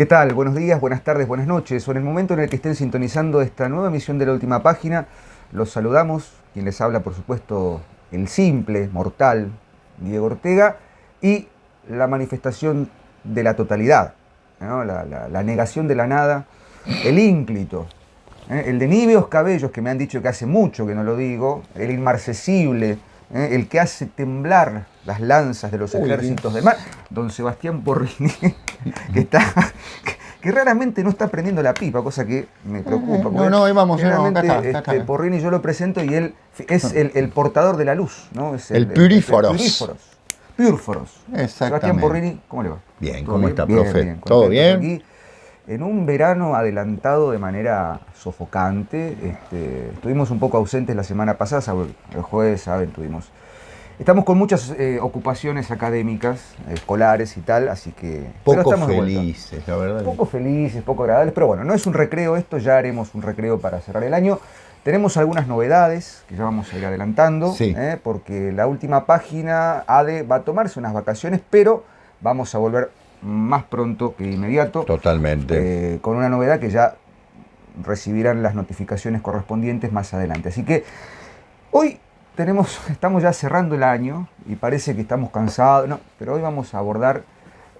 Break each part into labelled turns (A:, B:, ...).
A: ¿Qué tal? Buenos días, buenas tardes, buenas noches. O en el momento en el que estén sintonizando esta nueva emisión de La Última Página, los saludamos. Quien les habla, por supuesto, el simple, mortal, Diego Ortega, y la manifestación de la totalidad, ¿no? La negación de la nada, el ínclito, el de níveos cabellos, que me han dicho que hace mucho que no lo digo, el inmarcesible, el que hace temblar las lanzas de los ejércitos del mar, don Sebastián Porrini, que raramente no está prendiendo la pipa, cosa que me preocupa.
B: No, ahí vamos,
A: acá. Porrini yo lo presento y él es el portador de la luz, ¿no? Es
B: el Pyrphoros.
A: Pyrphoros.
B: Exactamente.
A: Sebastián Porrini, ¿cómo le va?
B: Bien, ¿cómo está,
A: bien,
B: profe?
A: Bien,
B: ¿Todo bien?
A: Aquí, en un verano adelantado de manera sofocante. Estuvimos un poco ausentes la semana pasada, el jueves, saben, estamos con muchas ocupaciones académicas, escolares y tal, así que...
B: Poco felices, la verdad.
A: Poco felices, poco agradables, pero bueno, no es un recreo esto, ya haremos un recreo para cerrar el año. Tenemos algunas novedades que ya vamos a ir adelantando,
B: sí.
A: Porque La Última Página va a tomarse unas vacaciones, pero vamos a volver más pronto que inmediato.
B: Totalmente.
A: Con una novedad que ya recibirán las notificaciones correspondientes más adelante. Así que hoy estamos ya cerrando el año y parece que estamos cansados, no, pero hoy vamos a abordar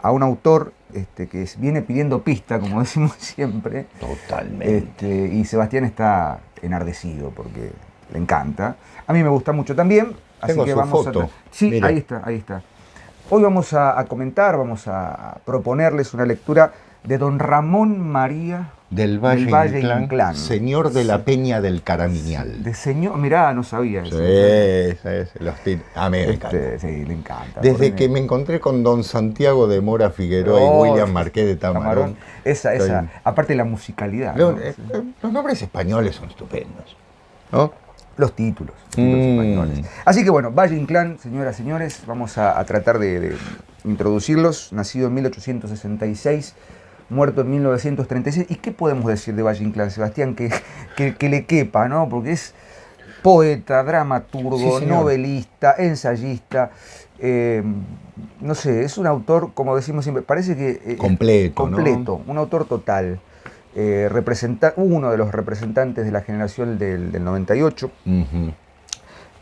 A: a un autor que viene pidiendo pista, como decimos siempre.
B: Totalmente.
A: Y Sebastián está enardecido porque le encanta. A mí me gusta mucho también, así
B: Tengo
A: que
B: su
A: vamos
B: foto.
A: a... Sí,
B: mira.
A: ahí está. Hoy vamos a comentar, vamos a proponerles una lectura de don Ramón María
B: del Valle
A: Inclán,
B: señor de la Peña del Caramiñal.
A: De señor, mirá, no sabía eso.
B: A mí me encanta.
A: Sí, le encanta.
B: Desde que me encontré con don Santiago de Mora Figueroa y William Marqués de Tamarón.
A: Esa, aparte de la musicalidad.
B: Los nombres españoles son estupendos, ¿no?
A: Los títulos españoles. Así que bueno, Valle Inclán, señoras y señores, vamos a tratar de introducirlos. Nacido en 1866, muerto en 1936. ¿Y qué podemos decir de Valle Inclán, Sebastián? Que le quepa, ¿no? Porque es poeta, dramaturgo, novelista, ensayista. No sé, es un autor, como decimos siempre, parece que...
B: completo,
A: ¿no? Un autor total. Uno de los representantes de la generación del 98.
B: Uh-huh.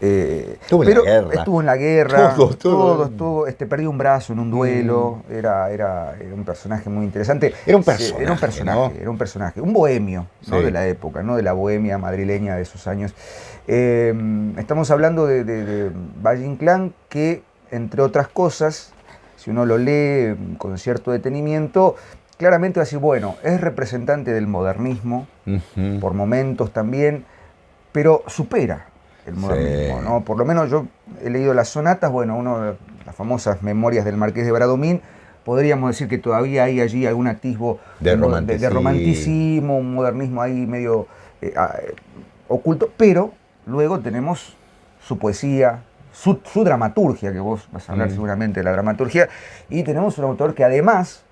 A: Estuvo en la guerra. Todo estuvo. Perdió un brazo en un duelo. Era un personaje muy interesante.
B: Era un personaje.
A: Un bohemio, ¿no? De la época, ¿no? De la bohemia madrileña de esos años. Estamos hablando de Valle Inclán, que, entre otras cosas, si uno lo lee con cierto detenimiento, claramente va a decir, bueno, es representante del modernismo, uh-huh, por momentos también, pero supera el modernismo, ¿no? Por lo menos yo he leído las sonatas, bueno, las famosas memorias del Marqués de Bradomín, podríamos decir que todavía hay allí algún atisbo de romanticismo, un modernismo ahí medio oculto, pero luego tenemos su poesía, su dramaturgia, que vos vas a hablar seguramente de la dramaturgia, y tenemos un autor que además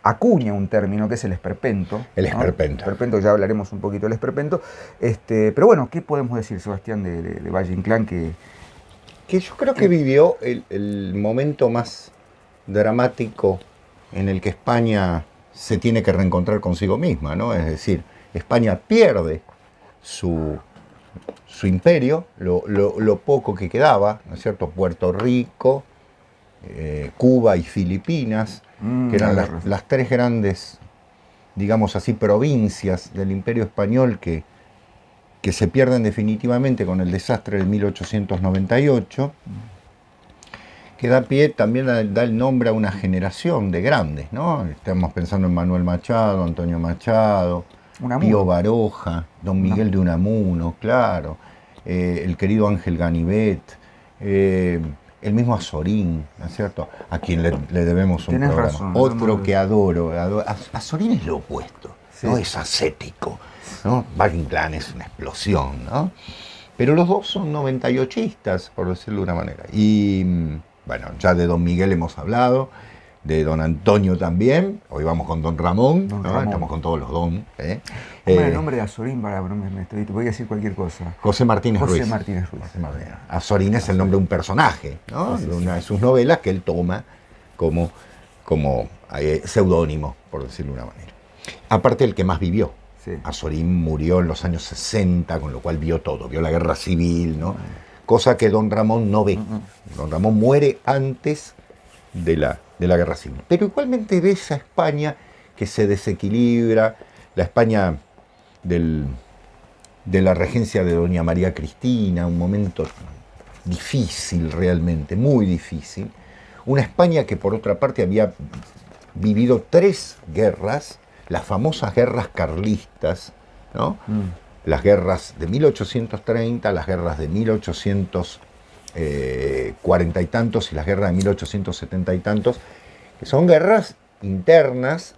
A: acuña un término que es el esperpento.
B: El esperpento.
A: El esperpento, ya hablaremos un poquito del esperpento. Pero bueno, ¿qué podemos decir, Sebastián, de Valle Inclán? Que
B: yo creo que vivió el momento más dramático en el que España se tiene que reencontrar consigo misma, ¿no? Es decir, España pierde su imperio, lo poco que quedaba, ¿no es cierto? Puerto Rico, Cuba y Filipinas, que eran las tres grandes, digamos así, provincias del Imperio Español que se pierden definitivamente con el desastre de 1898, que da pie también da el nombre a una generación de grandes, ¿no? Estamos pensando en Manuel Machado, Antonio Machado, Pío Baroja, don Miguel de Unamuno, claro, el querido Ángel Ganivet, el mismo Azorín, ¿no es cierto? A quien le debemos un programa.
A: Razón,
B: otro que adoro. Azorín es lo opuesto, sí, ¿no? Es ascético, ¿no? Valle Inclán es una explosión, ¿no? Pero los dos son 98istas, por decirlo de una manera. Y bueno, ya de don Miguel hemos hablado, de don Antonio también. Hoy vamos con don Ramón, ¿no? Ramón. Estamos con todos los don.
A: El nombre de Azorín, te voy a decir cualquier cosa.
B: José Martínez Ruiz. Azorín es el nombre de un personaje, ¿no? Sí, de una de sus novelas que él toma como como seudónimo, por decirlo de una manera. Aparte, el que más vivió.
A: Sí.
B: Azorín murió en los años 60, con lo cual vio todo, vio la guerra civil, ¿no? Cosa que don Ramón no ve. Don Ramón muere antes de la guerra civil. Pero igualmente ve esa España que se desequilibra, la España de la regencia de doña María Cristina, un momento difícil realmente, muy difícil. Una España que por otra parte había vivido 3 guerras, las famosas guerras carlistas, ¿no? Las guerras de 1830, las guerras de 1840 y tantos y las guerras de 1870 y tantos, que son guerras internas.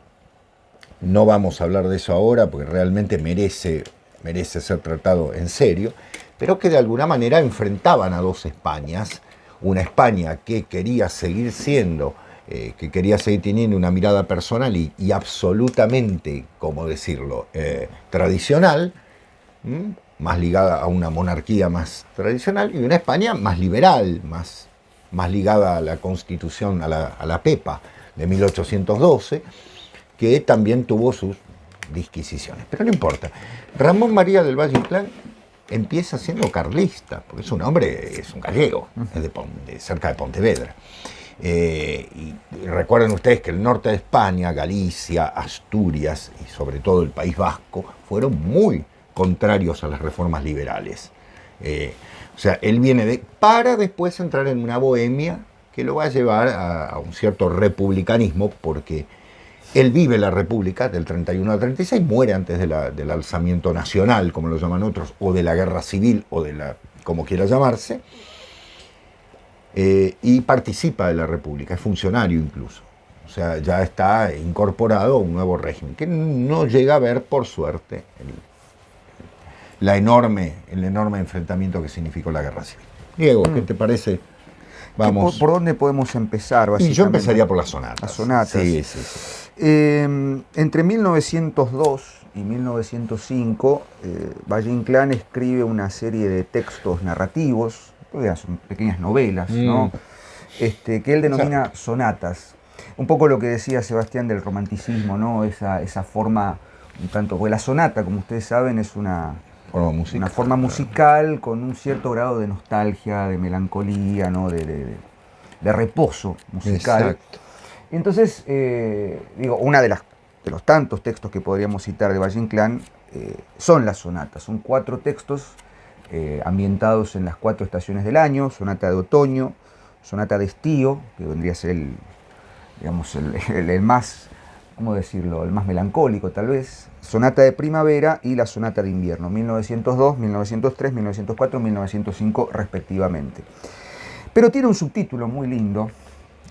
B: No vamos a hablar de eso ahora porque realmente merece ser tratado en serio, pero que de alguna manera enfrentaban a 2 Españas, una España que quería seguir siendo, que quería seguir teniendo una mirada personal y absolutamente, ¿cómo decirlo?, tradicional, más ligada a una monarquía más tradicional, y una España más liberal, más ligada a la Constitución, a la PEPA de 1812, que también tuvo sus disquisiciones. Pero no importa. Ramón María del Valle Inclán empieza siendo carlista, porque es un hombre, es un gallego, es de cerca de Pontevedra. Y recuerden ustedes que el norte de España, Galicia, Asturias y sobre todo el País Vasco fueron muy contrarios a las reformas liberales. O sea, él viene para después entrar en una bohemia que lo va a llevar a un cierto republicanismo, porque él vive la República del 31 al 36, muere antes del alzamiento nacional, como lo llaman otros, o de la guerra civil, o de la, como quiera llamarse, y participa de la República, es funcionario incluso. O sea, ya está incorporado a un nuevo régimen, que no llega a ver, por suerte, el enorme enfrentamiento que significó la guerra civil. Diego, ¿qué te parece? Vamos.
A: ¿Por dónde podemos empezar?
B: Y yo empezaría por las sonatas.
A: Las sonatas.
B: Sí.
A: Entre 1902 y 1905, Valle Inclán escribe una serie de textos narrativos, son pequeñas novelas, ¿no? Que él denomina sonatas. Un poco lo que decía Sebastián del romanticismo, ¿no? Esa forma, un tanto, porque la sonata, como ustedes saben, es una forma musical con un cierto grado de nostalgia, de melancolía, ¿no? de reposo musical.
B: Exacto.
A: Entonces, una de los tantos textos que podríamos citar de Valle Inclán son las sonatas. Son 4 textos ambientados en las 4 estaciones del año: sonata de otoño, sonata de estío, que vendría a ser el más, ¿cómo decirlo?, el más melancólico tal vez, sonata de primavera y la sonata de invierno, 1902, 1903, 1904, 1905 respectivamente. Pero tiene un subtítulo muy lindo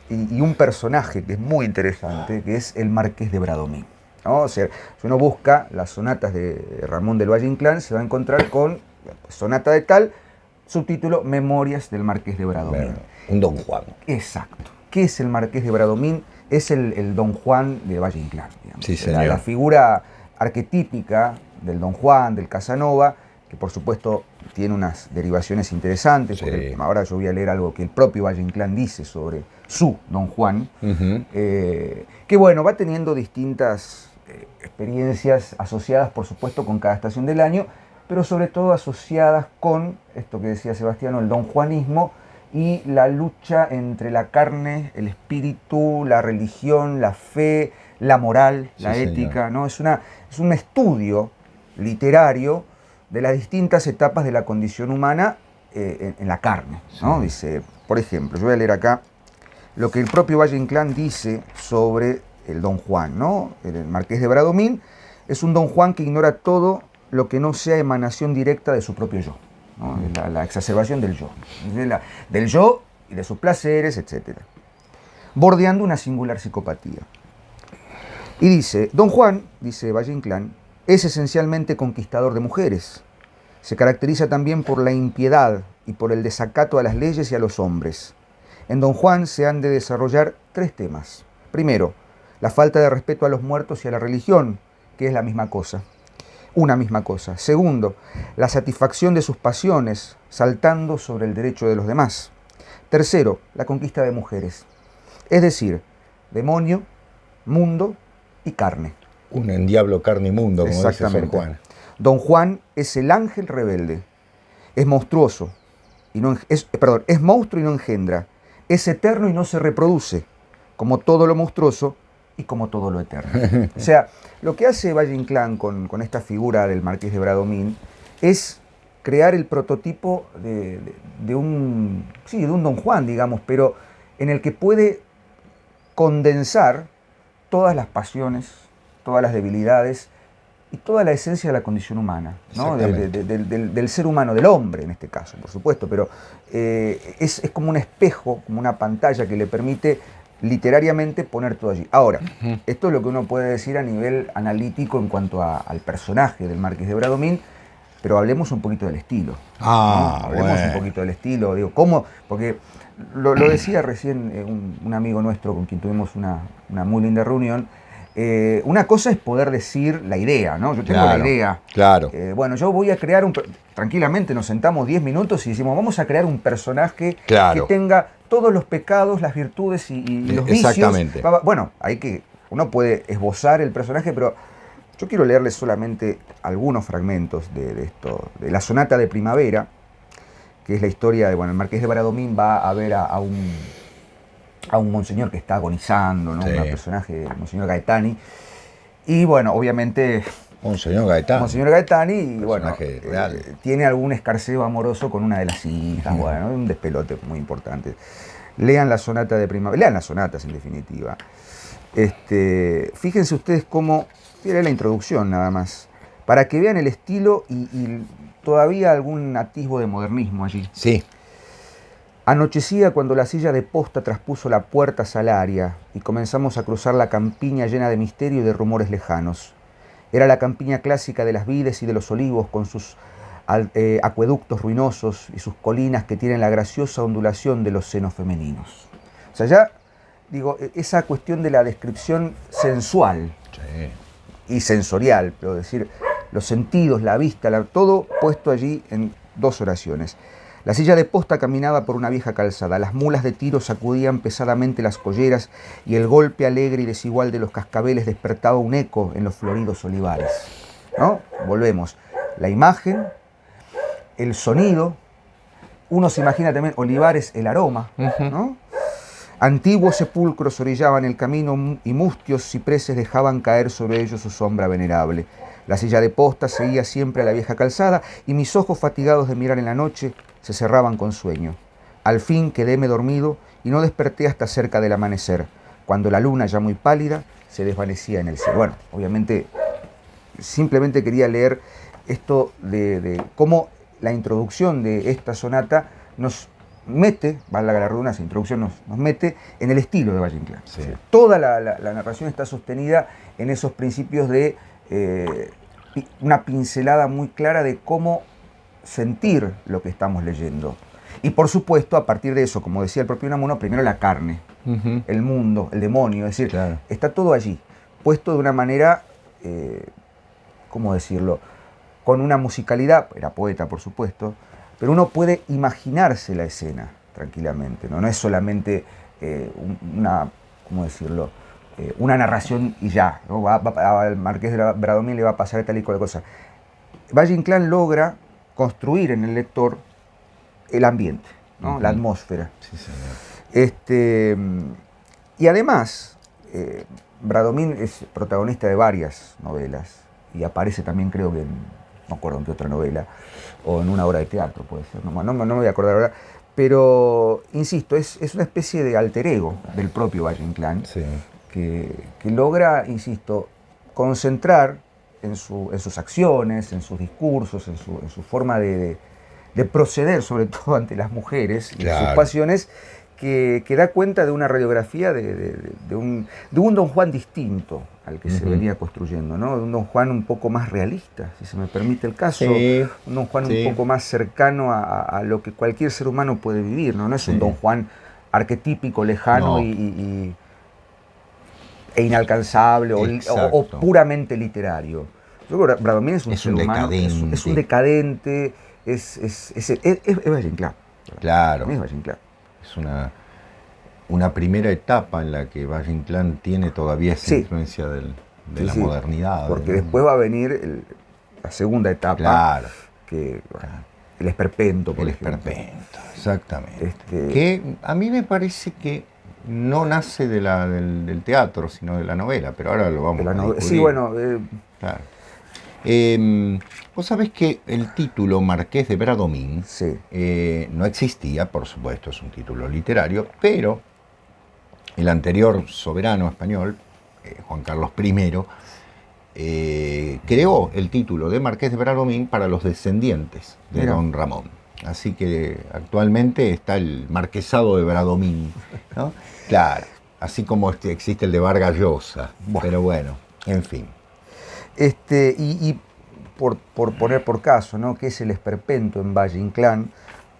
A: y un personaje que es muy interesante, que es el Marqués de Bradomín, ¿no? O sea, si uno busca las sonatas de Ramón del Valle Inclán, se va a encontrar con sonata de tal, subtítulo Memorias del Marqués de Bradomín.
B: Bueno, un Don Juan.
A: Exacto. ¿Qué es el Marqués de Bradomín? Es el Don Juan de Valle Inclán, digamos.
B: Sí, señor.
A: La figura arquetípica del Don Juan, del Casanova, que por supuesto tiene unas derivaciones interesantes, porque ahora yo voy a leer algo que el propio Valle Inclán dice sobre su Don Juan, que bueno, va teniendo distintas experiencias asociadas, por supuesto, con cada estación del año, pero sobre todo asociadas con esto que decía Sebastián, el don juanismo y la lucha entre la carne, el espíritu, la religión, la fe, la moral, la ética, ¿no? Es un estudio literario de las distintas etapas de la condición humana en la carne, ¿no? Dice, por ejemplo, yo voy a leer acá lo que el propio Valle Inclán dice sobre el Don Juan, ¿no? El Marqués de Bradomín es un Don Juan que ignora todo lo que no sea emanación directa de su propio yo, ¿no? La exacerbación del yo, del yo y de sus placeres, etc. Bordeando una singular psicopatía. Y dice, Don Juan, dice Valle Inclán, es esencialmente conquistador de mujeres. Se caracteriza también por la impiedad y por el desacato a las leyes y a los hombres. En Don Juan se han de desarrollar 3 temas. Primero, la falta de respeto a los muertos y a la religión, que es la misma cosa. Una misma cosa. Segundo, la satisfacción de sus pasiones, saltando sobre el derecho de los demás. Tercero, la conquista de mujeres. Es decir, demonio, mundo y carne.
B: Un endiablo carne y mundo, como dice Sor Juana.
A: Don Juan es el ángel rebelde, es monstruoso, es monstruo y no engendra, es eterno y no se reproduce, como todo lo monstruoso y como todo lo eterno. O sea, lo que hace Valle Inclán con esta figura del Marqués de Bradomín es crear el prototipo de un Don Juan, digamos, pero en el que puede condensar todas las pasiones, todas las debilidades y toda la esencia de la condición humana, ¿no? Del ser humano, del hombre en este caso, por supuesto, pero es como un espejo, como una pantalla que le permite literariamente poner todo allí. Ahora, esto es lo que uno puede decir a nivel analítico en cuanto al personaje del Marqués de Bradomín, pero hablemos un poquito del estilo. Hablemos un poquito del estilo, digo, ¿cómo? Porque lo decía recién un amigo nuestro con quien tuvimos una muy linda reunión. Una cosa es poder decir la idea, ¿no? Yo tengo la idea.
B: Claro.
A: Bueno, yo voy a crear tranquilamente nos sentamos 10 minutos y decimos, vamos a crear un personaje que tenga todos los pecados, las virtudes y los vicios.
B: Exactamente.
A: Bueno, uno puede esbozar el personaje, pero yo quiero leerles solamente algunos fragmentos de la sonata de primavera, que es la historia de, el Marqués de Bradomín va a ver a un monseñor que está agonizando, ¿no? Un personaje, Monseñor Gaetani. Y bueno, obviamente...
B: Monseñor Gaetani,
A: y bueno, tiene algún escarceo amoroso con una de las hijas, bueno, un despelote muy importante. Lean la sonata de primavera, lean las sonatas en definitiva. Fíjense ustedes cómo, tiene la introducción nada más, para que vean el estilo y todavía algún atisbo de modernismo allí.
B: Sí.
A: Anochecía cuando la silla de posta traspuso la puerta salaria y comenzamos a cruzar la campiña llena de misterio y de rumores lejanos. Era la campiña clásica de las vides y de los olivos con sus acueductos ruinosos y sus colinas que tienen la graciosa ondulación de los senos femeninos. O sea, ya digo, esa cuestión de la descripción sensual y sensorial, pero decir, los sentidos, la vista, todo puesto allí en 2 oraciones. La silla de posta caminaba por una vieja calzada, las mulas de tiro sacudían pesadamente las colleras y el golpe alegre y desigual de los cascabeles despertaba un eco en los floridos olivares. ¿No? Volvemos. La imagen, el sonido, uno se imagina también olivares, el aroma, ¿no? Antiguos sepulcros orillaban el camino y mustios cipreses dejaban caer sobre ellos su sombra venerable. La silla de posta seguía siempre a la vieja calzada y mis ojos fatigados de mirar en la noche se cerraban con sueño. Al fin quedéme dormido y no desperté hasta cerca del amanecer, cuando la luna, ya muy pálida, se desvanecía en el cielo. Bueno, obviamente, simplemente quería leer esto de cómo la introducción de esta sonata nos mete, valga la redundancia, introducción nos mete en el estilo de Valle Inclán. Sí. Toda la narración está sostenida en esos principios de una pincelada muy clara de cómo sentir lo que estamos leyendo. Y por supuesto, a partir de eso, como decía el propio Unamuno, primero la carne, el mundo, el demonio, es decir, está todo allí, puesto de una manera, ¿cómo decirlo?, con una musicalidad, era poeta por supuesto, pero uno puede imaginarse la escena tranquilamente, no es solamente ¿cómo decirlo?, una narración y ya, ¿no? Al Marqués de Bradomín le va a pasar tal y cual cosa. Valle Inclán logra construir en el lector el ambiente, ¿no? La atmósfera.
B: Sí, señor.
A: Y además, Bradomín es protagonista de varias novelas y aparece también, creo que no me acuerdo en qué otra novela, o en una obra de teatro, puede ser, no me voy a acordar ahora, pero, insisto, es una especie de alter ego del propio Valle Inclán, que logra, insisto, concentrar en sus acciones, en sus discursos, en su forma de proceder, sobre todo ante las mujeres y sus pasiones, que da cuenta de una radiografía de un Don Juan distinto al que se venía construyendo, ¿no? De un Don Juan un poco más realista, si se me permite el caso, un Don Juan un poco más cercano a lo que cualquier ser humano puede vivir, ¿no? No es un Don Juan arquetípico, lejano e inalcanzable o puramente literario. Yo creo que Bradomín es un ser humano, es un decadente, es Valle Inclán.
B: Claro.
A: Es Valle Inclán.
B: Es una... una primera etapa en la que Valle Inclán tiene todavía esa
A: Sí.
B: influencia de la
A: Sí,
B: modernidad.
A: porque
B: ¿no?
A: después va a venir la segunda etapa,
B: Claro,
A: que bueno, el esperpento, por
B: el
A: ejemplo.
B: esperpento, exactamente.
A: Este,
B: Que a mí me parece que no nace del teatro, sino de la novela, pero ahora lo vamos a discutir.
A: Sí, bueno,
B: Claro. Vos sabés que el título Marqués de Bradomín
A: sí.
B: no existía, por supuesto, es un título literario, pero el anterior soberano español, Juan Carlos I, creó el título de Marqués de Bradomín para los descendientes de
A: Mira.
B: don Ramón. Así que actualmente está el Marquesado de Bradomín, ¿no? Claro, así como existe el de Vargas Llosa.
A: Bueno.
B: Pero bueno, en fin.
A: Y por poner por caso, ¿no? ¿Qué es el esperpento en Valle Inclán?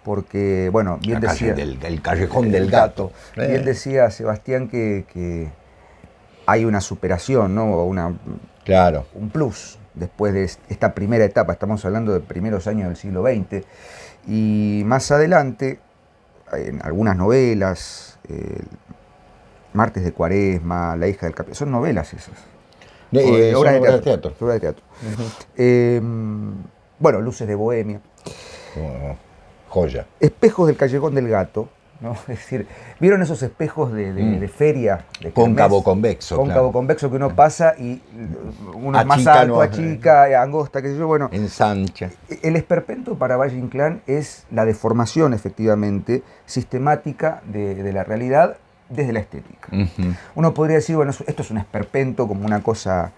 A: Porque, bueno, bien
B: La calle
A: decía...
B: del callejón del gato.
A: Bien decía Sebastián que hay una superación, ¿no?
B: Claro.
A: Un plus después de esta primera etapa. Estamos hablando de primeros años del siglo XX. Y más adelante, en algunas novelas, Martes de Cuaresma, La hija del capitán, son novelas esas.
B: Obras de teatro.
A: Obras de teatro. Bueno, Luces de Bohemia.
B: Joya.
A: Espejos del callejón del gato, ¿no? Es decir, ¿vieron esos espejos de feria? De
B: Cóncavo convexo.
A: Cóncavo
B: claro.
A: convexo que uno pasa y uno es más
B: Achica,
A: alto,
B: no,
A: achica, angosta, qué sé yo. Bueno,
B: ensancha.
A: el esperpento para Valle Inclán es la deformación, efectivamente, sistemática de la realidad desde la estética.
B: Uh-huh.
A: Uno podría decir, bueno, esto es un esperpento como una cosa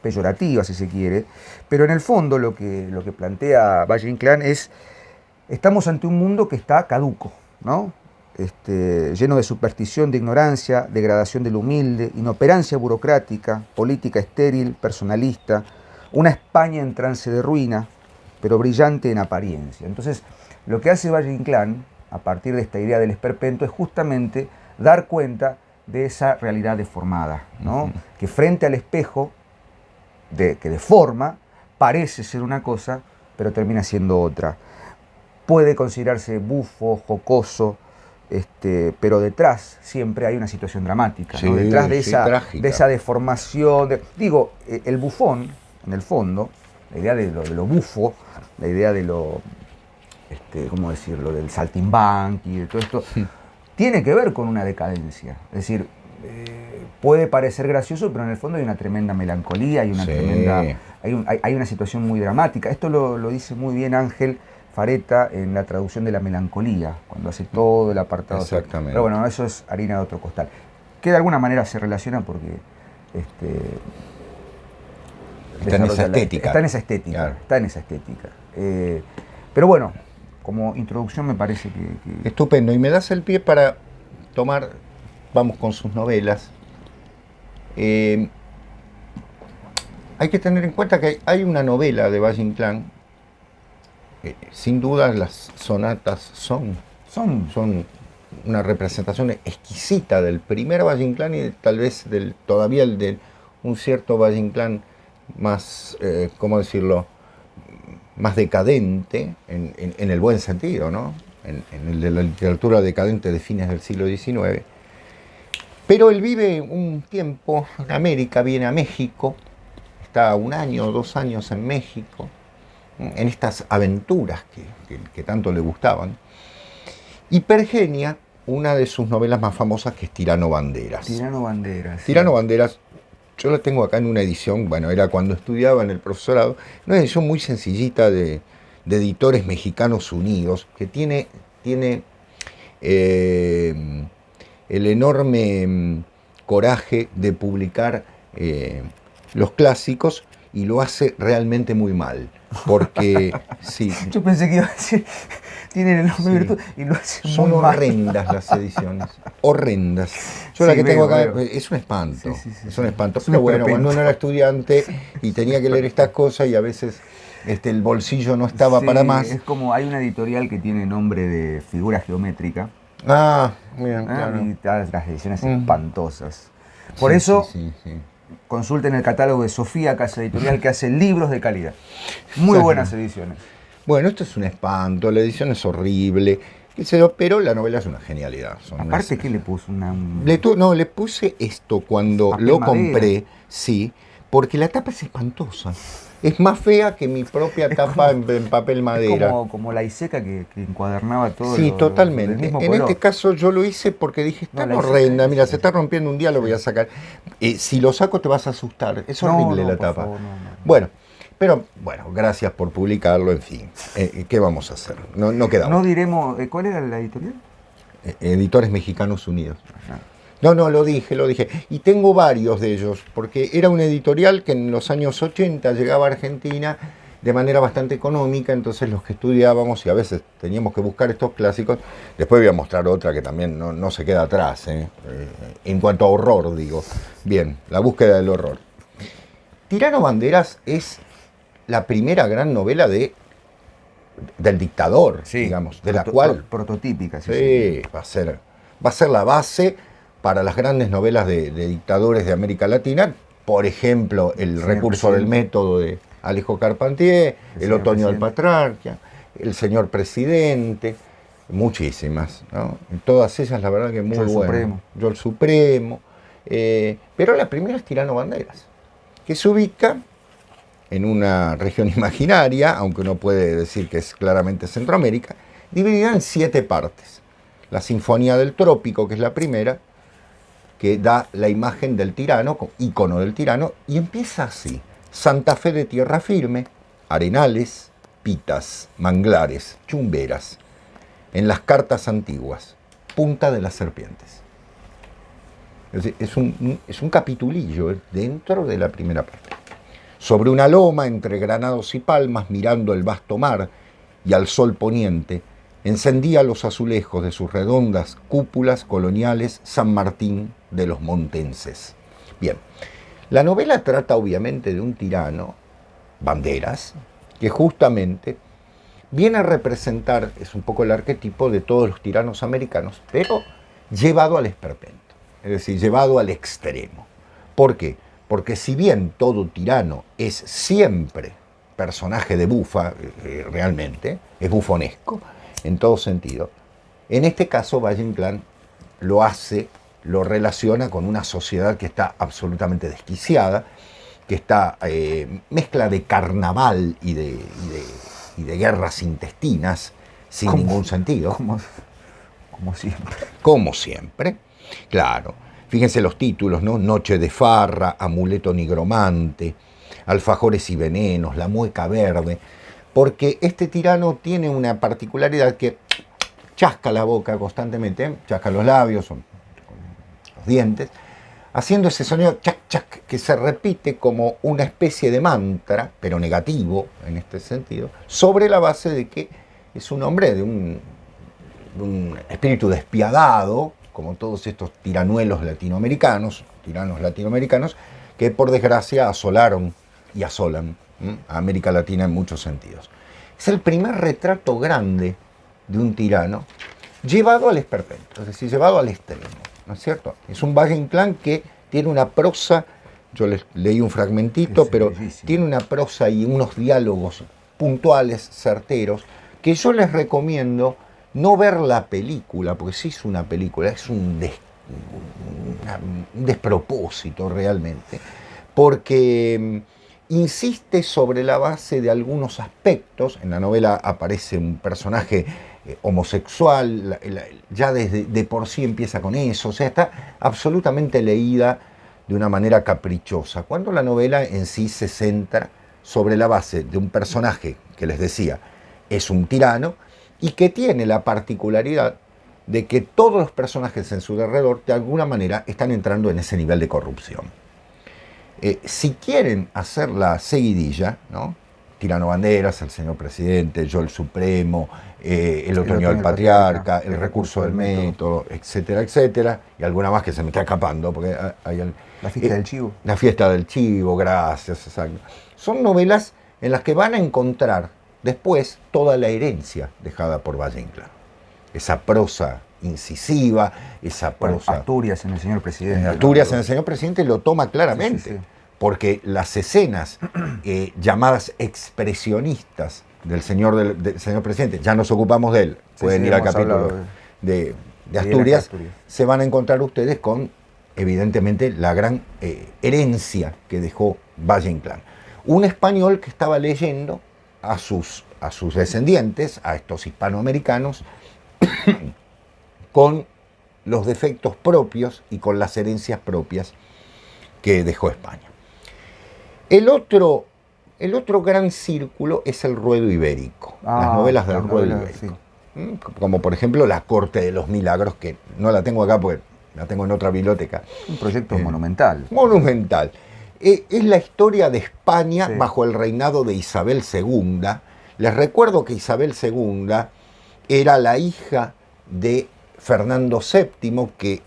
A: peyorativa, si se quiere, pero en el fondo lo que plantea Valle Inclán es, estamos ante un mundo que está caduco, ¿no? Lleno de superstición, de ignorancia, degradación de lo humilde, inoperancia burocrática, política estéril, personalista, una España en trance de ruina, pero brillante en apariencia. Entonces, lo que hace Valle Inclán, a partir de esta idea del esperpento, es justamente dar cuenta de esa realidad deformada, ¿no? Que frente al espejo, que deforma, parece ser una cosa, pero termina siendo otra. Puede considerarse bufo, jocoso, pero detrás siempre hay una situación dramática,
B: sí,
A: ¿no? Detrás de,
B: sí,
A: de esa deformación. El bufón, en el fondo, la idea de lo bufo, la idea de lo, ¿cómo decirlo?, del saltimbanqui, de todo esto, tiene que ver con una decadencia. Es decir, puede parecer gracioso, pero en el fondo hay una tremenda melancolía, hay una hay una situación muy dramática. Esto lo dice muy bien Ángel Fareta en la traducción de la melancolía, cuando hace todo el apartado.
B: Exactamente.
A: Pero bueno, eso es harina de otro costal. Que de alguna manera se relaciona porque
B: está en esa estética.
A: Está en esa estética. Claro. Está en esa estética. Pero bueno, como introducción me parece que...
B: Estupendo. Y me das el pie para tomar, vamos con sus novelas. Hay que tener en cuenta que hay una novela de Valle Inclán. Sin duda las sonatas son una representación exquisita del primer Valle Inclán y tal vez todavía el de un cierto Valle Inclán más, ¿cómo decirlo?, más decadente, en el buen sentido, ¿no? En el de la literatura decadente de fines del siglo XIX. Pero él vive un tiempo en América, viene a México, está 1 año o 2 años en México, en estas aventuras que tanto le gustaban, y pergenia una de sus novelas más famosas, que es Tirano Banderas.
A: Tirano Banderas. Sí.
B: Tirano Banderas, yo la tengo acá en una edición, bueno, era cuando estudiaba en el profesorado, una edición muy sencillita de Editores Mexicanos Unidos, que tiene el enorme coraje de publicar los clásicos, y lo hace realmente muy mal, porque sí.
A: Yo pensé que iba a decir, tienen el nombre virtud y lo hace
B: son
A: muy mal.
B: horrendas las ediciones, horrendas. Yo
A: Sí,
B: la que tengo acá
A: veo.
B: es un espanto, es un espanto.
A: Es un
B: Pero bueno,
A: esperpento.
B: cuando uno era estudiante y tenía que leer estas cosas y a veces el bolsillo no estaba para más.
A: Es como, hay una editorial que tiene nombre de figura geométrica.
B: Mira, claro.
A: Y las ediciones espantosas. Por
B: Sí,
A: eso,
B: sí.
A: consulten el catálogo de Sofía, casa editorial, que hace libros de calidad. Muy buenas ediciones.
B: Bueno, esto es un espanto, la edición es horrible, qué sé yo, pero la novela es una genialidad.
A: Aparte, ¿qué le puso?
B: Le puse esto cuando
A: Papel
B: lo
A: madera.
B: compré, sí, porque la tapa es espantosa. Es más fea que mi propia tapa en papel madera.
A: Es como la Iseca que encuadernaba todo.
B: Sí,
A: del
B: totalmente.
A: mismo
B: En
A: color.
B: este caso yo lo hice porque dije,
A: No,
B: está
A: la Iseca
B: horrenda,
A: es-
B: mira, se está rompiendo un día, lo voy a sacar. Si lo saco te vas a asustar, es horrible
A: No,
B: la
A: por
B: tapa.
A: favor, no.
B: Bueno, pero bueno, gracias por publicarlo, en fin. ¿Qué vamos a hacer? No queda
A: No
B: otra.
A: diremos, ¿cuál era la editorial?
B: Editores Mexicanos Unidos.
A: Ah,
B: No, lo dije. Y tengo varios de ellos, porque era una editorial que en los años 80 llegaba a Argentina de manera bastante económica, entonces los que estudiábamos y a veces teníamos que buscar estos clásicos, después voy a mostrar otra que también no se queda atrás, en cuanto a horror, digo. Bien, la búsqueda del horror. Tirano Banderas es la primera gran novela del dictador, digamos, de la cual...
A: Prototípica, sí.
B: Sí, va a ser la base para las grandes novelas de dictadores de América Latina, por ejemplo, El
A: Señor
B: recurso del
A: presidente.
B: método de Alejo Carpentier, El
A: Señor
B: otoño del
A: presidente.
B: patriarca, El señor presidente, muchísimas, ¿no? Y todas ellas, la verdad que muy
A: Yo el
B: buenas.
A: Supremo.
B: Yo el Supremo. Pero la primera es Tirano Banderas, que se ubica en una región imaginaria, aunque uno puede decir que es claramente Centroamérica, dividida en 7 partes. La Sinfonía del Trópico, que es la primera, que da la imagen del tirano, ícono del tirano, y empieza así. Santa Fe de tierra firme, arenales, pitas, manglares, chumberas. En las cartas antiguas, punta de las serpientes. Es un capitulillo dentro de la primera parte. Sobre una loma, entre granados y palmas, mirando el vasto mar y al sol poniente, encendía los azulejos de sus redondas cúpulas coloniales San Martín de los Montenses. Bien, la novela trata obviamente de un tirano, Banderas, que justamente viene a representar, es un poco el arquetipo de todos los tiranos americanos, pero llevado al esperpento, es decir, llevado al extremo. ¿Por qué? Porque si bien todo tirano es siempre personaje de bufa, realmente, es bufonesco en todo sentido, en este caso Valle Inclán lo relaciona con una sociedad que está absolutamente desquiciada, que está mezcla de carnaval y de guerras intestinas, sin ningún sentido.
A: Como siempre.
B: Como siempre, claro. Fíjense los títulos, ¿no? Noche de farra, amuleto nigromante, alfajores y venenos, la mueca verde, porque este tirano tiene una particularidad que chasca la boca constantemente, chasca los labios, con los dientes, haciendo ese sonido chac, chac, que se repite como una especie de mantra, pero negativo en este sentido, sobre la base de que es un hombre de un espíritu despiadado, como todos estos tiranos latinoamericanos, que por desgracia asolaron y asolan a América Latina en muchos sentidos. Es el primer retrato grande de un tirano llevado al esperpento, es decir, llevado al extremo, ¿no es cierto? Es un Valle Inclán que tiene una prosa, yo les leí un fragmentito, pero tiene una prosa y unos diálogos puntuales, certeros, que yo les recomiendo no ver la película, porque sí es una película, es un despropósito realmente, porque insiste sobre la base de algunos aspectos. En la novela aparece un personaje homosexual, ya de por sí empieza con eso, o sea, está absolutamente leída de una manera caprichosa, cuando la novela en sí se centra sobre la base de un personaje que les decía, es un tirano, y que tiene la particularidad de que todos los personajes en su alrededor de alguna manera están entrando en ese nivel de corrupción. Si quieren hacer la seguidilla, ¿no? Tirano Banderas, el señor presidente, Yo el Supremo, el otoño del patriarca, el recurso del método, etcétera, etcétera, y alguna más que se me está escapando, porque hay
A: la fiesta del chivo.
B: La fiesta del chivo, gracias, exacto. Son novelas en las que van a encontrar después toda la herencia dejada por Valle Inclán. Esa prosa incisiva, esa prosa...
A: Asturias en el señor presidente.
B: En Asturias en el señor presidente lo toma claramente, sí. Porque las escenas llamadas expresionistas del señor presidente, ya nos ocupamos de él, pueden ir al capítulo de Asturias, se van a encontrar ustedes con, evidentemente, la gran herencia que dejó Valle Inclán. Un español que estaba leyendo a sus descendientes, a estos hispanoamericanos, con los defectos propios y con las herencias propias que dejó España. El otro gran círculo es el ruedo ibérico, las novelas del ruedo ibérico. Sí. Como por ejemplo La Corte de los Milagros, que no la tengo acá porque la tengo en otra biblioteca.
A: Un proyecto monumental.
B: Monumental. Es la historia de España bajo el reinado de Isabel II. Les recuerdo que Isabel II era la hija de Fernando VII, que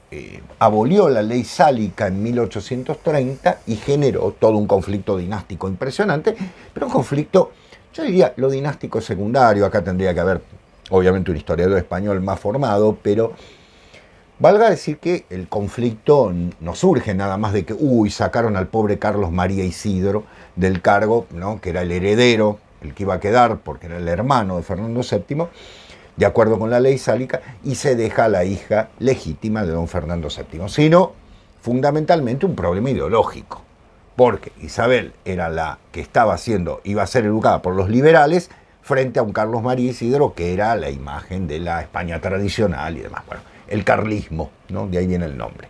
B: abolió la ley sálica en 1830 y generó todo un conflicto dinástico impresionante, pero un conflicto, yo diría, lo dinástico es secundario. Acá tendría que haber, obviamente, un historiador español más formado, pero valga decir que el conflicto no surge nada más de que, sacaron al pobre Carlos María Isidro del cargo, ¿no?, que era el heredero, el que iba a quedar, porque era el hermano de Fernando VII, de acuerdo con la ley sálica, y se deja a la hija legítima de don Fernando VII, sino fundamentalmente un problema ideológico, porque Isabel era la que iba a ser educada por los liberales, frente a un Carlos María Isidro que era la imagen de la España tradicional y demás. Bueno, el carlismo, ¿no?, de ahí viene el nombre.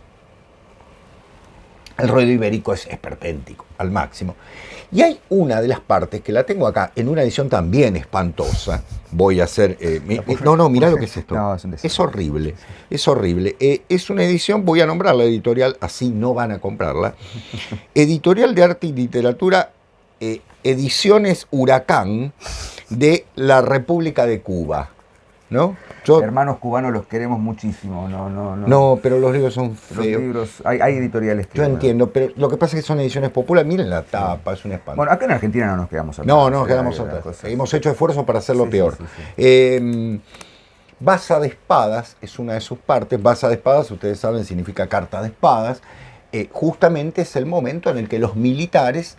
B: El ruedo ibérico es esperpéntico, al máximo. Y hay una de las partes que la tengo acá, en una edición también espantosa. Voy a hacer... mirá lo que es esto. No, es horrible, es horrible. Es una edición, voy a nombrar la editorial, así no van a comprarla. Editorial de Arte y Literatura, Ediciones Huracán, de la República de Cuba, ¿no?
A: Hermanos cubanos, los queremos muchísimo.
B: No, pero los libros son feos.
A: Los libros, hay editoriales que...
B: Yo entiendo, pero lo que pasa es que son ediciones populares. Miren la tapa, es un espanto.
A: Bueno, acá en Argentina no nos quedamos atrás.
B: No nos quedamos atrás. Hemos hecho esfuerzos para hacerlo peor. Sí. Baza de espadas es una de sus partes. Baza de espadas, ustedes saben, significa carta de espadas. Justamente es el momento en el que los militares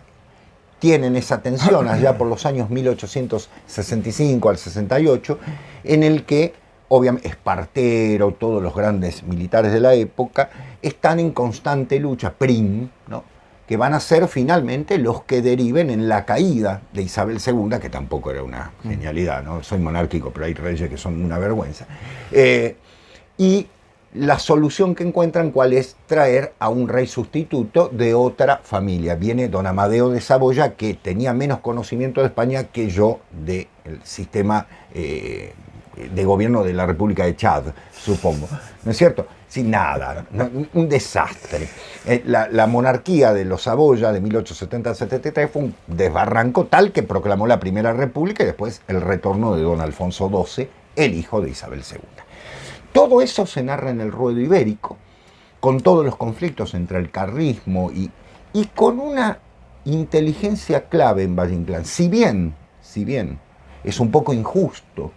B: tienen esa tensión allá por los años 1865 al 68, en el que, obviamente, Espartero, todos los grandes militares de la época, están en constante lucha, Prim, ¿no?, que van a ser finalmente los que deriven en la caída de Isabel II, que tampoco era una genialidad, ¿no? Soy monárquico, pero hay reyes que son una vergüenza. Y la solución que encuentran, ¿cuál es? Traer a un rey sustituto de otra familia. Viene don Amadeo de Saboya, que tenía menos conocimiento de España que yo del sistema de gobierno de la República de Chad, supongo. ¿No es cierto? Sin nada, un desastre. La monarquía de los Saboya de 1870 al 73 fue un desbarranco tal que proclamó la Primera República y después el retorno de don Alfonso XII, el hijo de Isabel II. Todo eso se narra en el ruedo ibérico, con todos los conflictos entre el carlismo y con una inteligencia clave en Valle Inclán. Si bien es un poco injusto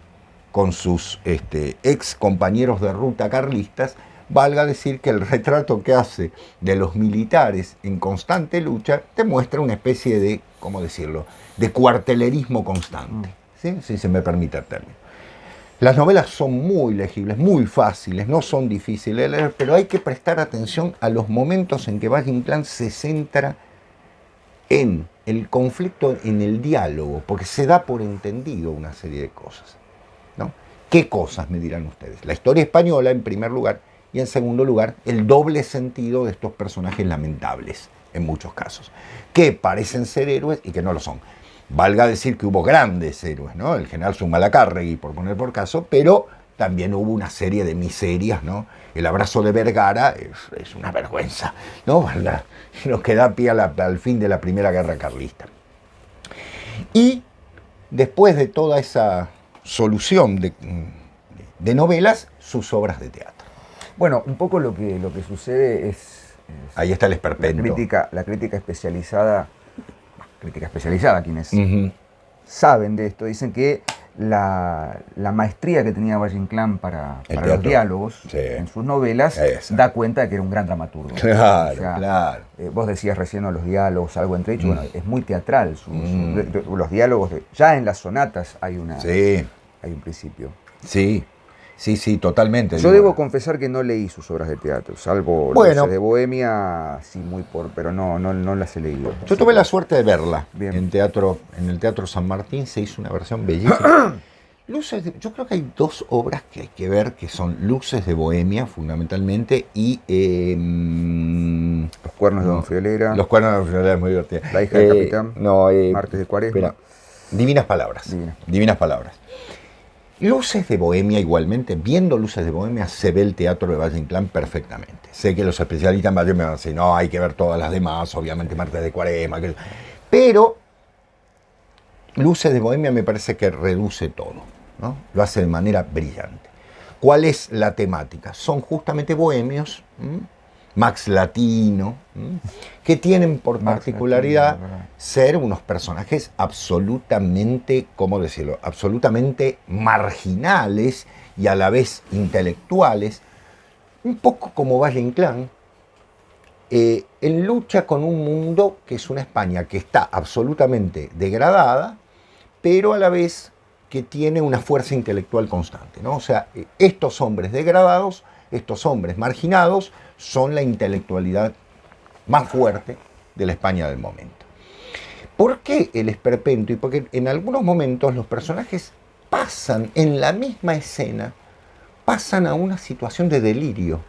B: con sus ex compañeros de ruta carlistas, valga decir que el retrato que hace de los militares en constante lucha te muestra una especie de, ¿cómo decirlo?, de cuartelerismo constante, ¿sí? Si se me permite el término. Las novelas son muy legibles, muy fáciles, no son difíciles de leer, pero hay que prestar atención a los momentos en que Valle Inclán se centra en el conflicto, en el diálogo, porque se da por entendido una serie de cosas, ¿no? ¿Qué cosas, me dirán ustedes? La historia española, en primer lugar, y en segundo lugar, el doble sentido de estos personajes lamentables, en muchos casos, que parecen ser héroes y que no lo son. Valga decir que hubo grandes héroes, ¿no? El general Zumalacárregui, por poner por caso, pero también hubo una serie de miserias, ¿no? El abrazo de Vergara es una vergüenza, ¿no? ¿Verdad? Nos queda pie al fin de la Primera Guerra Carlista. Y después de toda esa solución de novelas, sus obras de teatro.
A: Bueno, un poco lo que sucede es
B: ahí está el esperpento.
A: La crítica especializada, quienes saben de esto, dicen que la maestría que tenía Valle Inclán para los
B: teatro.
A: diálogos
B: Sí.
A: en sus novelas da cuenta de que era un gran dramaturgo.
B: Claro,
A: O sea,
B: claro.
A: Vos decías recién los diálogos, algo entre ellos, bueno, es muy teatral. Los diálogos, ya en las sonatas hay un principio.
B: Sí, sí, totalmente.
A: Yo debo confesar que no leí sus obras de teatro, salvo Luces de Bohemia, sí, pero no las he leído.
B: Yo tuve la suerte de verla
A: Bien.
B: en el Teatro San Martín, se hizo una versión bellísima. Yo creo que hay dos obras que hay que ver, que son Luces de Bohemia, fundamentalmente, y
A: Los cuernos de Don Friolera.
B: Los cuernos de Don Friolera es muy divertida.
A: La hija del capitán. Martes de Cuaresma.
B: Espera, Divinas Palabras. Divinas Palabras. Luces de Bohemia, igualmente, viendo Luces de Bohemia, se ve el teatro de Valle Inclán perfectamente. Sé que los especialistas en Valle me van a decir, no, hay que ver todas las demás, obviamente Martes de Cuaresma. Pero Luces de Bohemia me parece que reduce todo, ¿no? Lo hace de manera brillante. ¿Cuál es la temática? Son justamente bohemios, Max Latino, que tienen por particularidad ser unos personajes absolutamente, ¿cómo decirlo?, absolutamente marginales y a la vez intelectuales, un poco como Valle Inclán, en lucha con un mundo que es una España que está absolutamente degradada, pero a la vez que tiene una fuerza intelectual constante, ¿no? O sea, estos hombres degradados, estos hombres marginados, son la intelectualidad más fuerte de la España del momento. ¿Por qué el esperpento? Y porque en algunos momentos los personajes pasan en la misma escena, pasan a una situación de delirio,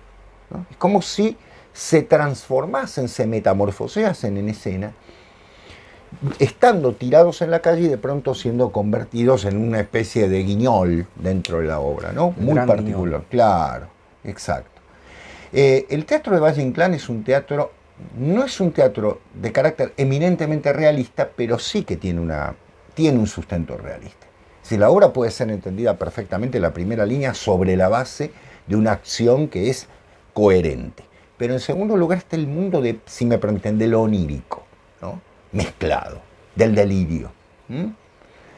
B: ¿no? Es como si se transformasen, se metamorfoseasen en escena, estando tirados en la calle y de pronto siendo convertidos en una especie de guiñol dentro de la obra, ¿no? Muy particular. Claro, exacto. El teatro de Valle Inclán es un teatro, no es un teatro de carácter eminentemente realista, pero sí que tiene un sustento realista. Si la obra puede ser entendida perfectamente, la primera línea, sobre la base de una acción que es coherente. Pero en segundo lugar está el mundo de, si me permiten, de lo onírico, ¿no? Mezclado, del delirio.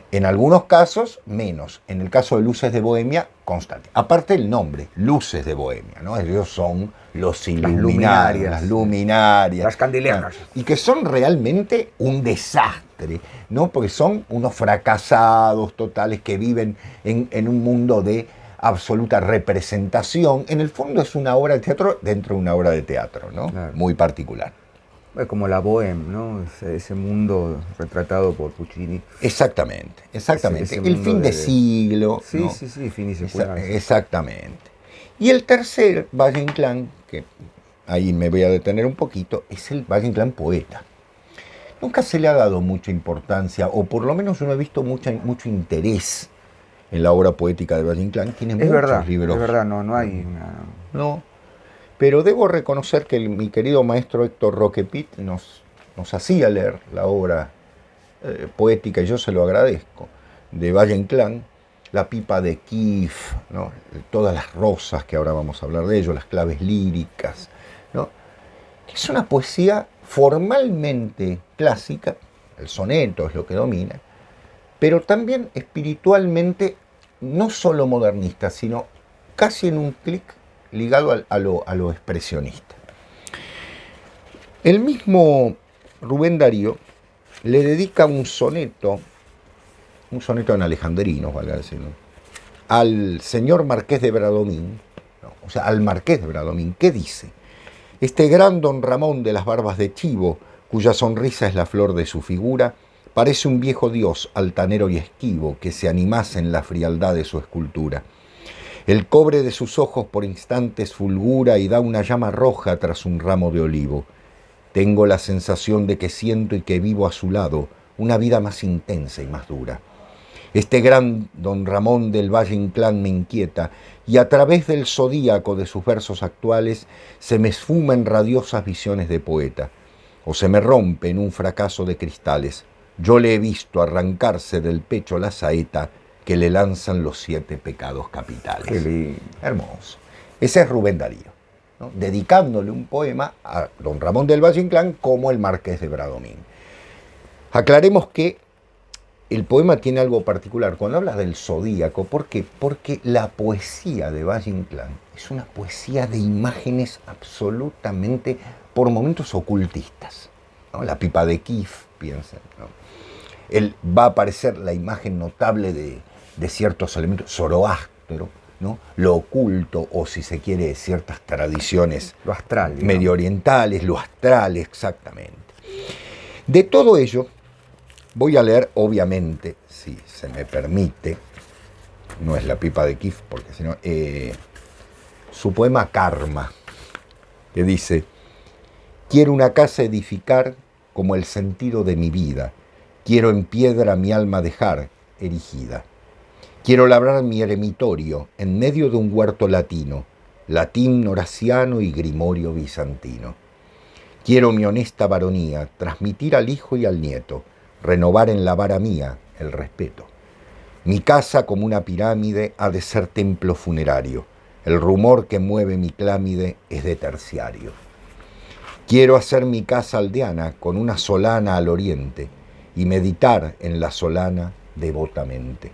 B: En algunos casos, menos. En el caso de Luces de Bohemia, constante. Aparte el nombre, Luces de Bohemia, ¿no? Ellos son los iluminarios, las luminarias.
A: Las candilejas.
B: Y que son realmente un desastre, ¿no? Porque son unos fracasados totales que viven en un mundo de absoluta representación. En el fondo es una obra de teatro dentro de una obra de teatro, ¿no? Claro. Muy particular.
A: Como la Bohème, ¿no? Ese mundo retratado por Puccini.
B: Exactamente. El fin de siglo.
A: Sí, ¿no? Sí, fin y secuelas.
B: Exactamente. Y el tercer Valle Inclán, que ahí me voy a detener un poquito, es el Valle Inclán poeta. Nunca se le ha dado mucha importancia, o por lo menos yo no he visto mucho interés en la obra poética de Valle Inclán. Tiene muchos libros.
A: Es verdad, no hay una...
B: No. Pero debo reconocer que mi querido maestro Héctor Roquepit nos hacía leer la obra poética, y yo se lo agradezco, de Valle Inclán, La pipa de Kif, ¿no? Todas las rosas, que ahora vamos a hablar de ello, las claves líricas, ¿no? Es una poesía formalmente clásica, el soneto es lo que domina, pero también espiritualmente no solo modernista, sino casi en un clic ligado a lo expresionista. El mismo Rubén Darío le dedica un soneto en alejandrino, valga decirlo, al señor Marqués de Bradomín, o sea, al Marqués de Bradomín, que dice: este gran don Ramón de las barbas de chivo, cuya sonrisa es la flor de su figura, parece un viejo dios altanero y esquivo que se animase en la frialdad de su escultura. El cobre de sus ojos por instantes fulgura y da una llama roja tras un ramo de olivo. Tengo la sensación de que siento y que vivo a su lado una vida más intensa y más dura. Este gran don Ramón del Valle Inclán me inquieta y a través del zodíaco de sus versos actuales se me esfuma en radiosas visiones de poeta o se me rompe en un fracaso de cristales. Yo le he visto arrancarse del pecho la saeta que le lanzan los 7 pecados capitales.
A: Qué lindo.
B: Hermoso. Ese es Rubén Darío, ¿no? Dedicándole un poema a don Ramón del Valle Inclán como el Marqués de Bradomín. Aclaremos que el poema tiene algo particular. Cuando habla del zodíaco, ¿por qué? Porque la poesía de Valle Inclán es una poesía de imágenes absolutamente, por momentos, ocultistas, ¿no? La pipa de Kif, piensen, ¿no? Va a aparecer la imagen notable de ciertos elementos, Zoroastro, ¿no? Lo oculto, o si se quiere, ciertas tradiciones
A: Lo astral, digamos.
B: medio orientales, lo astral, exactamente. De todo ello, voy a leer, obviamente, si se me permite, no es la pipa de Kif, porque si no, su poema Karma, que dice: quiero una casa edificar como el sentido de mi vida, quiero en piedra mi alma dejar erigida. Quiero labrar mi eremitorio en medio de un huerto latino, latín horaciano y grimorio bizantino. Quiero mi honesta varonía transmitir al hijo y al nieto, renovar en la vara mía el respeto. Mi casa como una pirámide ha de ser templo funerario, el rumor que mueve mi clámide es de terciario. Quiero hacer mi casa aldeana con una solana al oriente y meditar en la solana devotamente.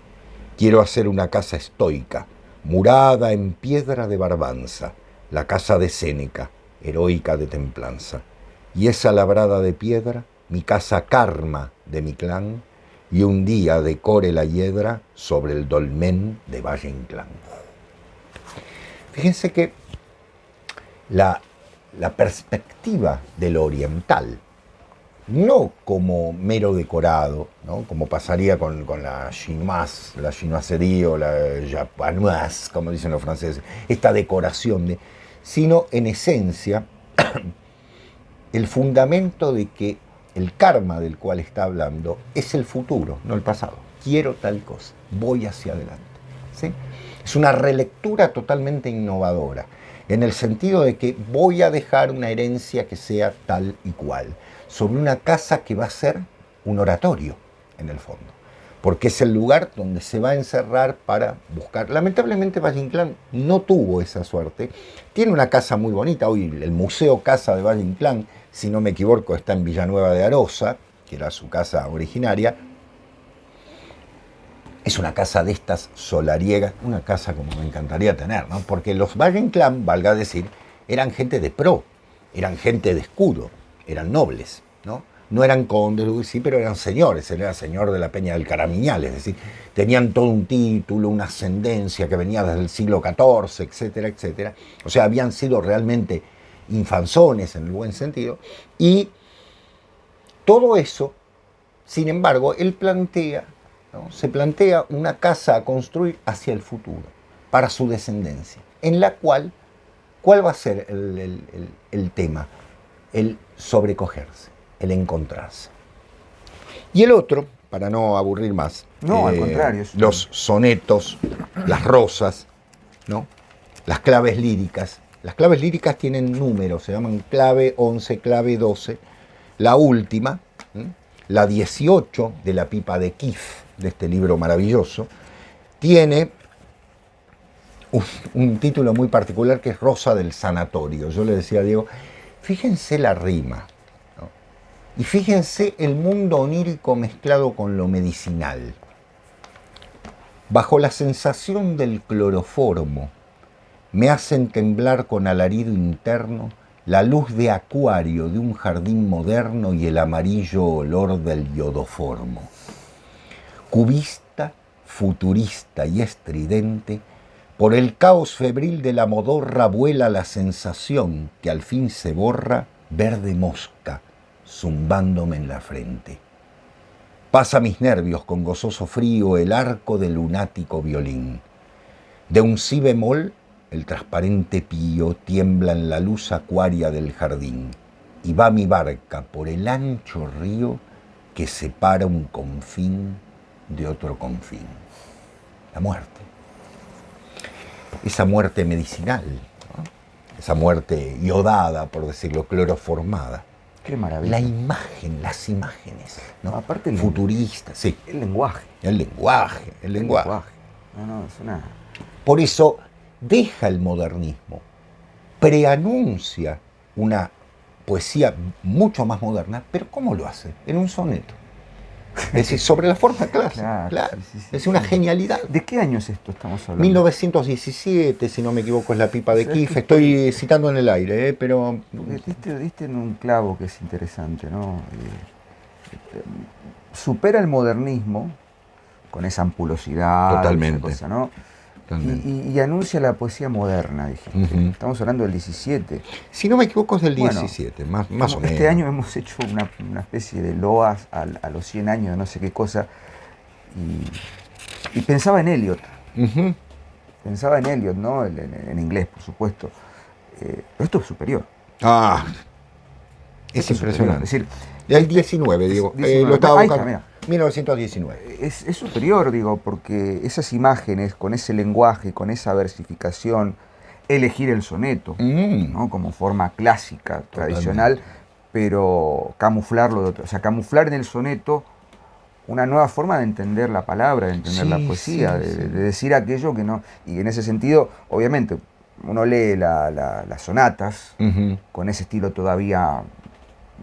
B: Quiero hacer una casa estoica, murada en piedra de Barbanza, la casa de Séneca, heroica de templanza. Y esa labrada de piedra, mi casa Karma de mi clan, y un día decore la hiedra sobre el dolmen de Valle Inclán. Fíjense que la perspectiva de lo oriental, no como mero decorado, ¿no? Como pasaría con la chinoise, la chinoiserie o la japanoise, como dicen los franceses, esta decoración, sino en esencia el fundamento de que el karma del cual está hablando es el futuro, no el pasado. Quiero tal cosa, voy hacia adelante, ¿sí? Es una relectura totalmente innovadora, en el sentido de que voy a dejar una herencia que sea tal y cual, sobre una casa que va a ser un oratorio, en el fondo, porque es el lugar donde se va a encerrar para buscar. Lamentablemente Valle Inclán no tuvo esa suerte. Tiene una casa muy bonita, hoy el Museo Casa de Valle Inclán, si no me equivoco, está en Villanueva de Arosa, que era su casa originaria. Es una casa de estas solariegas, una casa como me encantaría tener, ¿no? Porque los Valle Inclán, valga decir, eran gente de pro, eran gente de escudo, eran nobles, ¿no? No eran condes, sí, pero eran señores. Él era señor de la Peña del Caramiñal, es decir, tenían todo un título, una ascendencia que venía desde el siglo XIV, etcétera, etcétera. O sea, habían sido realmente infanzones en el buen sentido. Y todo eso, sin embargo, él plantea, ¿no? Se plantea una casa a construir hacia el futuro, para su descendencia, en la cual, ¿cuál va a ser el tema? El sobrecogerse, el encontrarse. Y el otro, para no aburrir más,
A: No, al contrario.
B: los sonetos, las rosas, ¿no? Las claves líricas. Las claves líricas tienen números, se llaman clave 11, clave 12. La última, la 18 de la pipa de Kif, de este libro maravilloso, tiene un título muy particular que es Rosa del Sanatorio. Yo le decía a Diego, fíjense la rima, ¿no? Y fíjense el mundo onírico mezclado con lo medicinal. Bajo la sensación del cloroformo, me hacen temblar con alarido interno la luz de acuario de un jardín moderno y el amarillo olor del iodoformo. Cubista, futurista y estridente, por el caos febril de la modorra vuela la sensación que al fin se borra, verde mosca, zumbándome en la frente. Pasa mis nervios con gozoso frío el arco del lunático violín. De un si bemol, el transparente pío tiembla en la luz acuaria del jardín y va mi barca por el ancho río que separa un confín de otro confín. La muerte. Esa muerte medicinal, ¿no? Esa muerte iodada, por decirlo, cloroformada.
A: Qué maravilla.
B: La imagen, las imágenes, ¿no?
A: Aparte el
B: futuristas, sí.
A: El lenguaje.
B: El lenguaje.
A: No, es una...
B: Por eso deja el modernismo, preanuncia una poesía mucho más moderna, pero ¿cómo lo hace? En un soneto. Es decir, sobre la forma clásica.
A: Claro,
B: Claro.
A: sí, sí,
B: Es una
A: sí.
B: genialidad.
A: ¿De qué año es esto estamos hablando?
B: 1917, si no me equivoco, es La pipa de
A: ¿Sabes
B: Kiev.
A: qué?
B: Estoy citando en el aire, pero...
A: Porque diste en un clavo que es interesante, ¿no? Supera el modernismo con esa ampulosidad,
B: Totalmente.
A: esa cosa, ¿no?
B: Totalmente.
A: Y anuncia la poesía moderna, dijiste.
B: Ujú.
A: Estamos hablando del 17.
B: Si no me equivoco, es del
A: Bueno,
B: 17, más o menos.
A: Este año hemos hecho una especie de loas a los 100 años de no sé qué cosa. Y pensaba en Eliot.
B: Ujú.
A: Pensaba en Eliot, ¿no? En inglés, por supuesto. Pero esto es superior.
B: Ah, es
A: Esto superior.
B: impresionante.
A: Es decir,
B: Del 19, digo.
A: 19.
B: Lo estaba
A: Ahí está,
B: buscando.
A: mira.
B: 1919.
A: Es superior, digo, porque esas imágenes, con ese lenguaje, con esa versificación, elegir el soneto, ¿no? Como forma clásica, tradicional, pero camuflarlo de otro. O sea, camuflar en el soneto una nueva forma de entender la palabra, de entender la poesía, de decir aquello que no... Y en ese sentido, obviamente, uno lee las sonatas
B: Ujú.
A: con ese estilo todavía,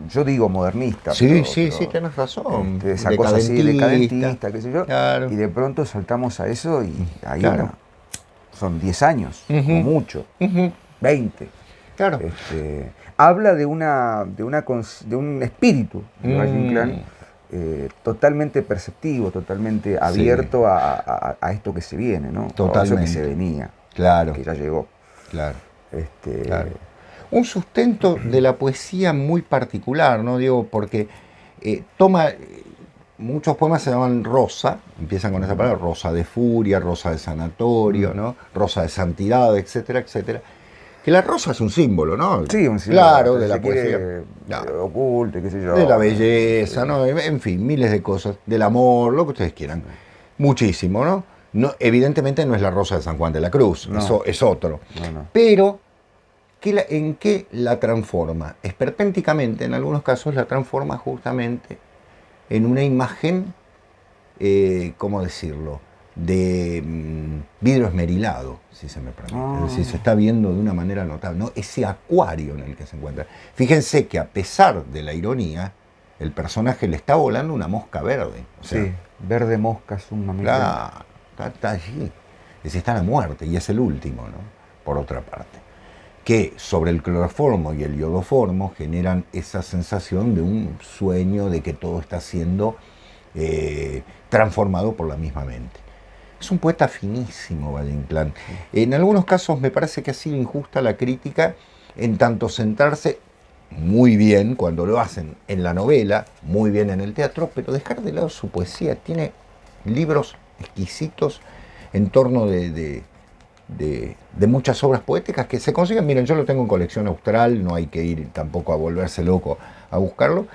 A: yo digo modernista.
B: Sí,
A: pero
B: tenés razón.
A: esa cosa así, decadentista, qué sé yo.
B: Claro.
A: Y de pronto saltamos a eso y ahí
B: Claro.
A: son 10 años, o
B: Ujú.
A: mucho,
B: Ujú.
A: 20.
B: Claro.
A: Habla de un espíritu de Valle Inclán, totalmente perceptivo, totalmente abierto a esto que se viene, ¿no? A eso que se venía,
B: Claro.
A: que ya llegó.
B: Claro.
A: Este,
B: Claro. Un sustento de la poesía muy particular, ¿no? Digo, porque muchos poemas se llaman rosa, empiezan con esa palabra, rosa de furia, rosa de sanatorio, ¿no? Rosa de santidad, etcétera, etcétera. Que la rosa es un símbolo, ¿no?
A: Sí, un símbolo,
B: claro, de la
A: se quiere,
B: poesía. No.
A: oculto, qué sé yo.
B: De la belleza, ¿no? En fin, miles de cosas. Del amor, lo que ustedes quieran. Muchísimo, ¿no? No, evidentemente no es la rosa de San Juan de la Cruz,
A: No.
B: eso es otro.
A: No.
B: Pero, ¿en qué la transforma? Esperpénticamente, en algunos casos, la transforma justamente en una imagen, ¿cómo decirlo?, de vidrio esmerilado, si se me permite. Es decir, se está viendo de una manera notable, ¿no? Ese acuario en el que se encuentra. Fíjense que a pesar de la ironía, el personaje le está volando una mosca verde. O sea,
A: sí, verde mosca sumamente.
B: claro, está allí. Es decir, está la muerte y es el último, ¿no? Por otra parte. Que sobre el cloroformo y el iodoformo generan esa sensación de un sueño, de que todo está siendo transformado por la misma mente. Es un poeta finísimo, Valle Inclán. En algunos casos me parece que ha sido injusta la crítica en tanto centrarse muy bien cuando lo hacen en la novela, muy bien en el teatro, pero dejar de lado su poesía. Tiene libros exquisitos en torno de muchas obras poéticas que se consiguen. Miren, yo lo tengo en colección austral, no hay que ir tampoco a volverse loco a buscarlo.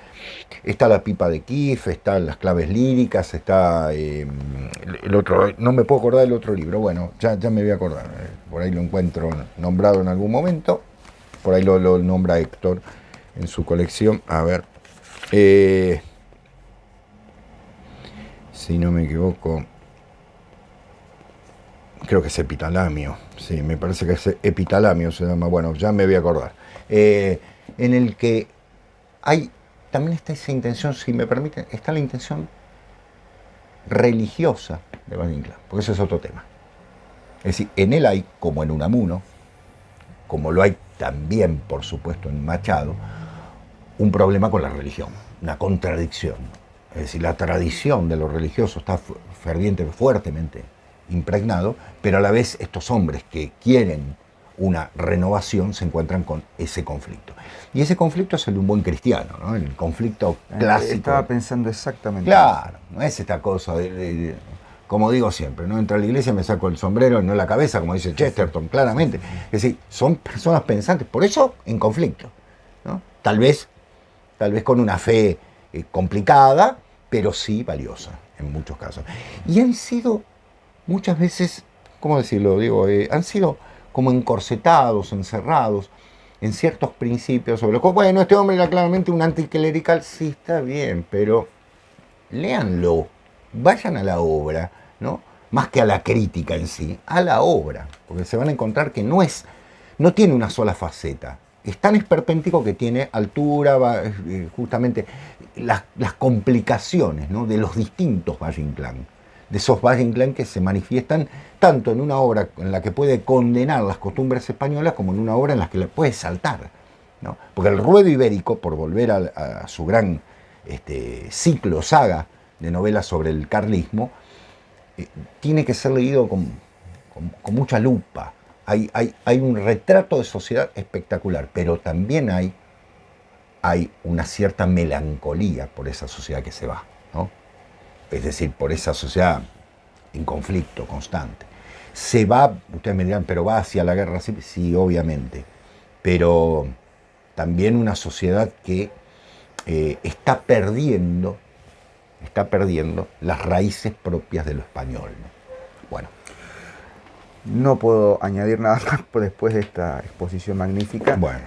B: Está La pipa de Kiev, están Las claves líricas, está el otro, no me puedo acordar del otro libro, bueno, ya me voy a acordar, por ahí lo encuentro nombrado en algún momento, por ahí lo nombra Héctor en su colección, a ver, si no me equivoco, creo que es Epitalamio, sí, me parece que es Epitalamio se llama, bueno, ya me voy a acordar, en el que hay, también está esa intención, si me permiten, está la intención religiosa de Valle Inclán, porque ese es otro tema. Es decir, en él hay, como en Unamuno, como lo hay también, por supuesto, en Machado, un problema con la religión, una contradicción. Es decir, la tradición de lo religioso está fuertemente impregnado, pero a la vez estos hombres que quieren una renovación se encuentran con ese conflicto. Y ese conflicto es el de un buen cristiano, ¿no? El conflicto clásico.
A: Estaba pensando exactamente.
B: Claro, no es esta cosa como digo siempre, ¿no? Entro a la iglesia, me saco el sombrero, no la cabeza, como dice Chesterton, claramente. Es decir, son personas pensantes, por eso en conflicto, ¿no? Tal vez con una fe complicada, pero sí valiosa en muchos casos. Y han sido muchas veces, ¿cómo decirlo? Digo, han sido como encorsetados, encerrados en ciertos principios sobre los cuales, bueno, este hombre era claramente un anticlerical, sí, está bien, pero léanlo, vayan a la obra, ¿no? Más que a la crítica en sí, a la obra, porque se van a encontrar que no tiene una sola faceta es tan esperpéntico que tiene altura, justamente las complicaciones, ¿no?, de los distintos Valle Inclán, de esos Valle Inclán que se manifiestan tanto en una obra en la que puede condenar las costumbres españolas como en una obra en la que le puede saltar, ¿no? Porque el ruedo ibérico, por volver a su gran ciclo, saga de novelas sobre el carlismo, tiene que ser leído con mucha lupa. Hay un retrato de sociedad espectacular, pero también hay una cierta melancolía por esa sociedad que se va, ¿no? Es decir, por esa sociedad en conflicto constante. Se va, ustedes me dirán, pero va hacia la guerra civil, sí, obviamente, pero también una sociedad que está perdiendo las raíces propias de lo español, ¿no? Bueno.
A: No puedo añadir nada más después de esta exposición magnífica.
B: Bueno,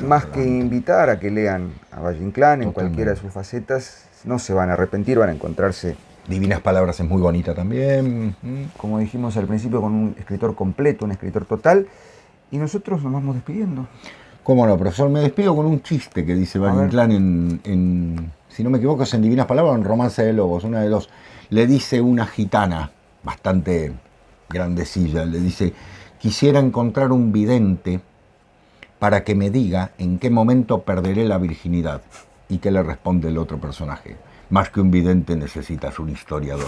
A: más que invitar a que lean a Valle Inclán en cualquiera de sus facetas. No se van a arrepentir, van a encontrarse.
B: Divinas Palabras es muy bonita también.
A: Como dijimos al principio, con un escritor completo, un escritor total. Y nosotros nos vamos despidiendo.
B: ¿Cómo no, profesor? Me despido con un chiste que dice Valle Inclán en, si no me equivoco, es en Divinas Palabras o en Romance de Lobos, una de dos. Le dice una gitana bastante grandecilla, le dice: quisiera encontrar un vidente para que me diga en qué momento perderé la virginidad. ¿Y qué le responde el otro personaje? Más que un vidente necesitas un historiador.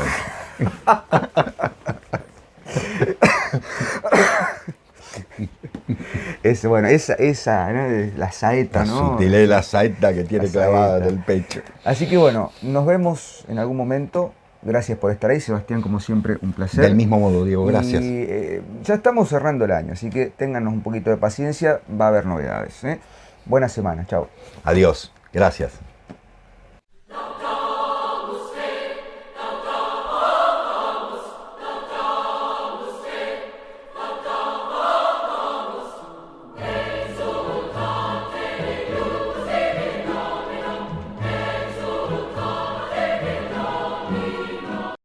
A: Bueno, esa ¿no? La saeta,
B: la
A: ¿no?
B: sutileza, la saeta que tiene clavada en el pecho.
A: Así que bueno, nos vemos en algún momento. Gracias por estar ahí, Sebastián, como siempre, un placer.
B: Del mismo modo, Diego, gracias.
A: Y ya estamos cerrando el año, así que téngannos un poquito de paciencia, va a haber novedades, ¿eh? Buena semana, chao.
B: Adiós, gracias.